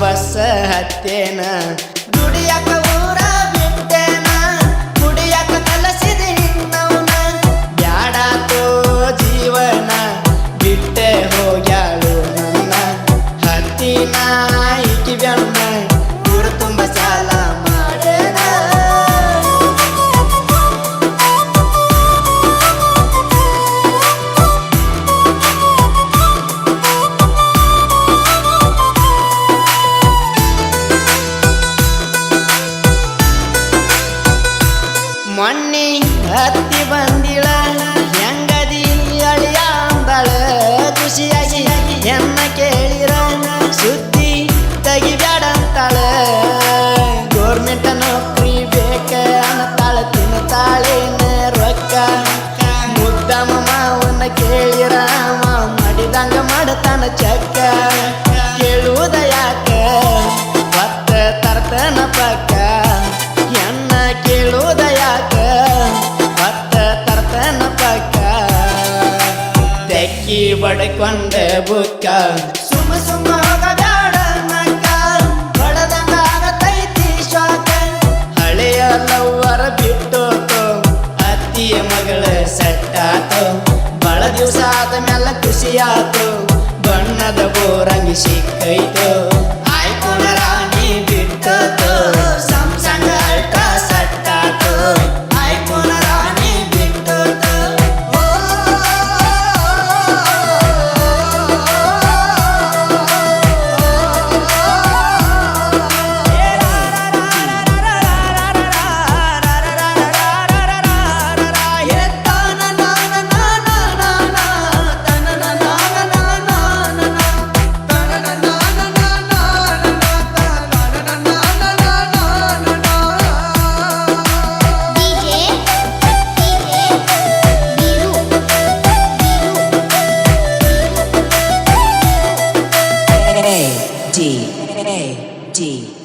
bus ಹತ್ತೇನ ದುಡಿಯಾಕ ಊರ ಬಿಟ್ಟೇನ ಕುಡಿಯಾಕ ಕಲಸಿದೆ ನಿನ್ನವನ ಬ್ಯಾಡಾತೋ ಜೀವನ ಬಿಟ್ಟೆ ಹೋಗ್ಯಾಳು ನನ್ನ ಹತ್ತಿನ ಈಕಿ ಬೆನ್ನ ಊರ ತುಂಬ ಸಾಲ ಮಾಡೇನ ಮೊನ್ನೆ ಹತ್ತಿ ಬಂದಿಳ ಹೆಂಗದಿ ಅಳಿಯ ಅಂದಳ ಖುಷಿಯಾಗಿ ಎನ್ನ ಕೇಳಿರ ಸುದ್ದಿ ತೆಗಿಬ್ಯಾಡಂತಾಳ ಗೌರ್ಮೆಂಟ್ ನೌಕರಿ ಬೇಕ ಅನ್ನತಾಳ ತಿನ್ನತಾಳೇನ ರೊಕ್ಕ ಮುದ್ದಮ್ಮ ಮಾವನ್ನ ಕೇಳಿರ ಮಾಡಿದಂಗ ಮಾಡತಾನ ಚಕ್ಕ ಕೇಳುವುದ ಯಾಕ ಹೊತ್ತ ತರ್ತನ ಪಕ್ಕ ಎನ್ನ ಕೇಳುವುದ ಯಾಕ ಹೊತ್ತ ತರ್ತನ ಪಕ್ಕ ತೆಕ್ಕಿ ಬಡ್ಕೊಂಡ ಬುಕ್ಕ ಸುಮ್ಮ ಸುಮ್ಮ ಹೋಗಬ್ಯಾಡ ನಕ್ಕ ಬಡದಂಗ ಆಗತೈತಿ ಶಾಕ ಹಳೆಯ ಲವ್ವರ ಬಿಟ್ಟೋತು ಅತ್ತಿಯ ಮಗಳ ಸೆಟ್ಟಾತು ಬಳ ದಿವಸ ಆದ ಮ್ಯಾಲ ಖುಷಿಯಾತು ಬಣ್ಣದ ಬೋರಂಗಿ ಸಿಕ್ಕೈತು ಆಯ್ತು ರಾಣಿ ಬಿಟ್ಟೋತು ಸಂಸಂಗ ಅಲ್ಟಾ ಸಟ್ಟಾತು ಆಯ್ತು ರಾಣಿ ಬಿಟ್ಟೋತು D A D